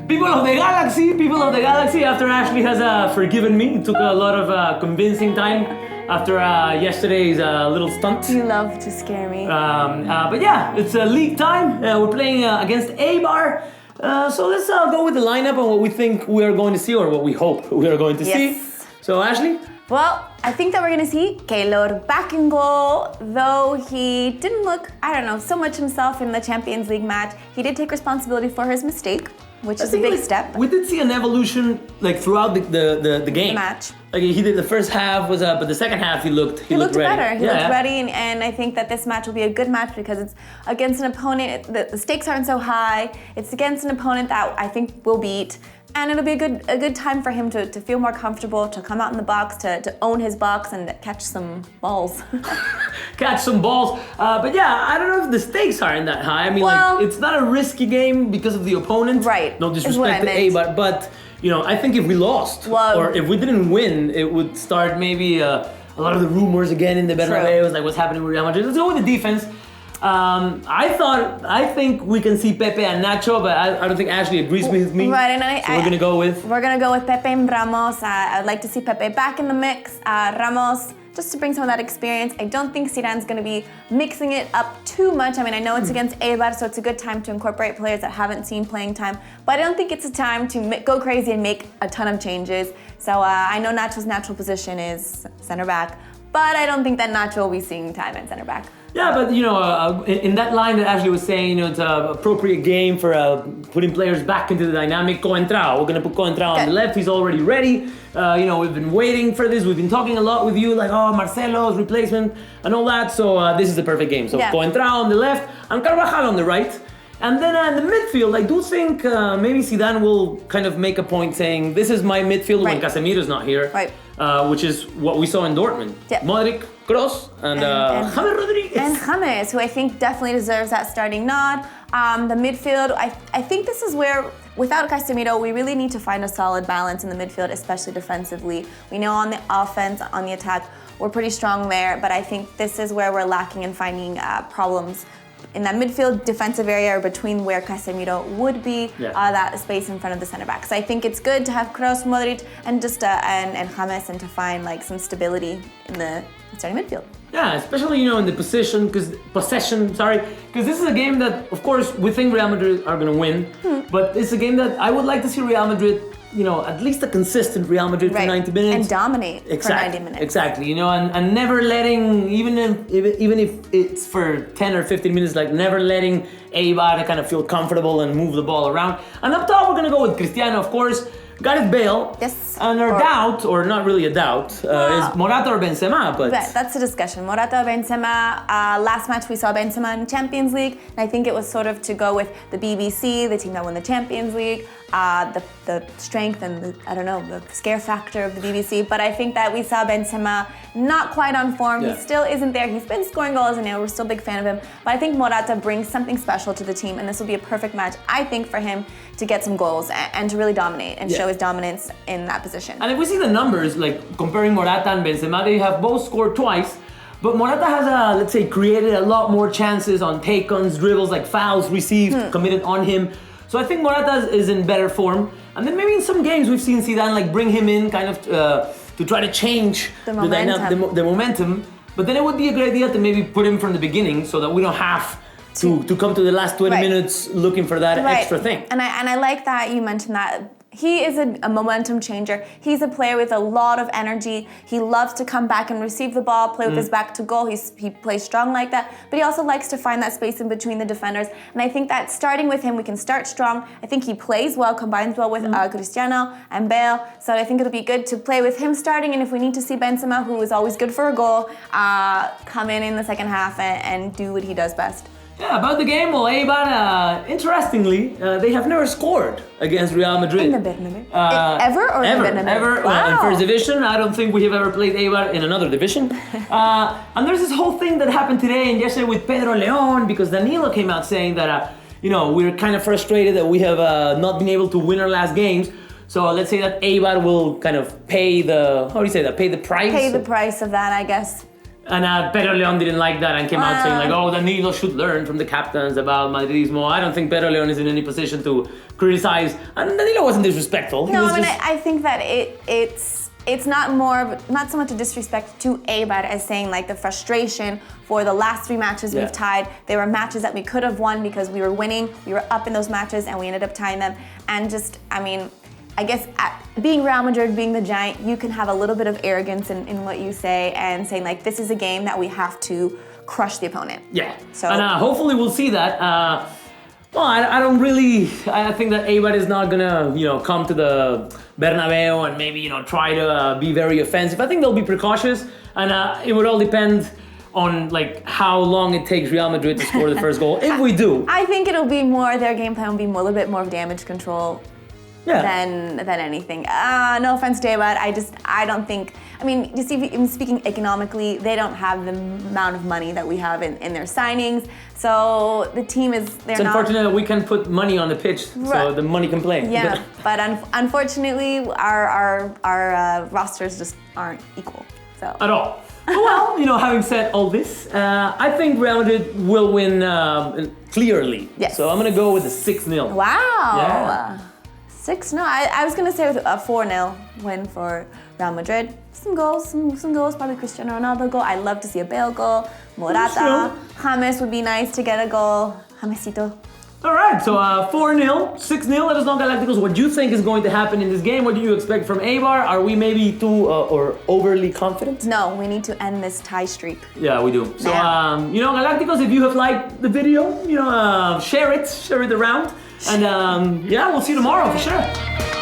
People of the galaxy, after Ashley has forgiven me, it took a lot of convincing time after yesterday's little stunt. You love to scare me. But yeah, it's league time. We're playing against Eibar. So let's go with the lineup and what we think we are going to see, or what we hope we are going to see. So Ashley? Well, I think that we're going to see Keylor back in goal, though he didn't look, so much himself in the Champions League match. He did take responsibility for his mistake, which is a big step. We did see an evolution throughout the game. The match. He did the first half but the second half he looked ready. Better. He looked ready, and I think that this match will be a good match because it's against an opponent. The stakes aren't so high. It's against an opponent that I think will beat. And it'll be a good time for him to feel more comfortable, to come out in the box, to own his box and catch some balls. Catch some balls. But yeah, I don't know if the stakes aren't that high. I mean, it's not a risky game because of the opponent. Right. No disrespect to Eibar, but I think if we lost or if we didn't win, it would start maybe a lot of the rumors again in the Bernabeu. Like, what's happening with Real Madrid? Let's go with the defense. I think we can see Pepe and Nacho, but I don't think Ashley agrees with me. Right, and so we're gonna go with Pepe and Ramos. I'd like to see Pepe back in the mix. Ramos, just to bring some of that experience. I don't think Zidane's gonna be mixing it up too much. I mean, I know it's against Eibar, so it's a good time to incorporate players that haven't seen playing time. But I don't think it's a time to go crazy and make a ton of changes. So I know Nacho's natural position is center back, but I don't think that Nacho will be seeing time at center back. Yeah, but in that line that Ashley was saying, it's an appropriate game for putting players back into the dynamic. Coentrao, we're gonna put Coentrao on the left. He's already ready. We've been waiting for this. We've been talking a lot with you, like Marcelo's replacement and all that. So this is the perfect game. So Coentrao on the left and Carvajal on the right. And then in the midfield, I do think maybe Zidane will kind of make a point saying, this is my midfield when Casemiro's not here, which is what we saw in Dortmund. Modric, Kroos, and James Rodriguez. And James, who I think definitely deserves that starting nod. The midfield, I think this is where, without Casemiro, we really need to find a solid balance in the midfield, especially defensively. We know on the offense, on the attack, we're pretty strong there, but I think this is where we're lacking in finding problems in that midfield defensive area, or between where Casemiro would be, that space in front of the center back. So I think it's good to have Kroos, Modric, and just and James, and to find some stability in the starting midfield. Yeah, especially in the possession, because this is a game that, of course, we think Real Madrid are going to win, but it's a game that I would like to see Real Madrid, at least a consistent Real Madrid for 90 minutes. And dominate for 90 minutes. Exactly, and never letting, even if it's for 10 or 15 minutes, never letting Eibar kind of feel comfortable and move the ball around. And up top, we're going to go with Cristiano, of course, Gareth Bale. Yes. And our doubt, or not really a doubt, is Morata or Benzema. But that's a discussion. Morata or Benzema. Last match we saw Benzema in Champions League, and I think it was sort of to go with the BBC, the team that won the Champions League, the strength and the scare factor of the BBC. But I think that we saw Benzema not quite on form. He still isn't there. He's been scoring goals, and we're still a big fan of him. But I think Morata brings something special to the team, and this will be a perfect match, I think, for him to get some goals and to really dominate and show his dominance in that position. And if we see the numbers, comparing Morata and Benzema, they have both scored twice. But Morata has, let's say, created a lot more chances on take-ons, dribbles, fouls received, committed on him. So I think Morata is in better form. And then maybe in some games we've seen Zidane bring him in kind of to try to change the momentum. But then it would be a great idea to maybe put him from the beginning so that we don't have to come to the last 20 minutes looking for that extra thing. And I like that you mentioned that. He is a momentum changer. He's a player with a lot of energy. He loves to come back and receive the ball, play with his back to goal. He plays strong like that, but he also likes to find that space in between the defenders. And I think that starting with him, we can start strong. I think he plays well, combines well with Cristiano and Bale. So I think it'll be good to play with him starting. And if we need to see Benzema, who is always good for a goal, come in the second half and do what he does best. Yeah, about the game, Eibar, interestingly, they have never scored against Real Madrid. In the Bernabeu? Ever or ever, in the Bernabeu? Ever. Wow. In first division, I don't think we have ever played Eibar in another division. And there's this whole thing that happened today and yesterday with Pedro León, because Danilo came out saying that, we're kind of frustrated that we have not been able to win our last games. So let's say that Eibar will kind of pay the price? Pay the price of that, I guess. And Pedro Leon didn't like that and came out saying like, oh, Danilo should learn from the captains about Madridismo. I don't think Pedro Leon is in any position to criticize. And Danilo wasn't disrespectful. No, I mean, I think that it's not so much a disrespect to Eibar as saying like the frustration for the last 3 matches we've tied. They were matches that we could have won because we were winning. We were up in those matches and we ended up tying them. And just, I mean, I guess being Real Madrid, being the giant, you can have a little bit of arrogance in what you say and saying like, this is a game that we have to crush the opponent. Yeah. So and hopefully we'll see that. Well, I think that Eibar is not gonna, come to the Bernabeu and maybe, try to be very offensive. I think they'll be precautious, and it would all depend on like how long it takes Real Madrid to score the first goal. If we do, I think it'll be more, their game plan will be more, a little bit more of damage control than anything. No offense to Eibar, I don't think, I mean, you see, even speaking economically, they don't have the amount of money that we have in their signings. So the team is, it's unfortunate that we can put money on the pitch, so the money can play. Yeah, but unfortunately, our rosters just aren't equal. So at all. Well, having said all this, I think Real Madrid will win clearly. Yes. So I'm gonna go with a 6-0. Wow. Yeah. 6-0. I was gonna say with a 4-0 win for Real Madrid. Some goals, probably Cristiano Ronaldo goal. I'd love to see a Bale goal. Morata, James would be nice to get a goal. Jamesito. All right, so 4-0, 6-0. Let us know, Galacticos, what you think is going to happen in this game. What do you expect from Eibar? Are we maybe too or overly confident? No, we need to end this tie streak. Yeah, we do. So, Galacticos, if you have liked the video, share it around. And we'll see you tomorrow for sure.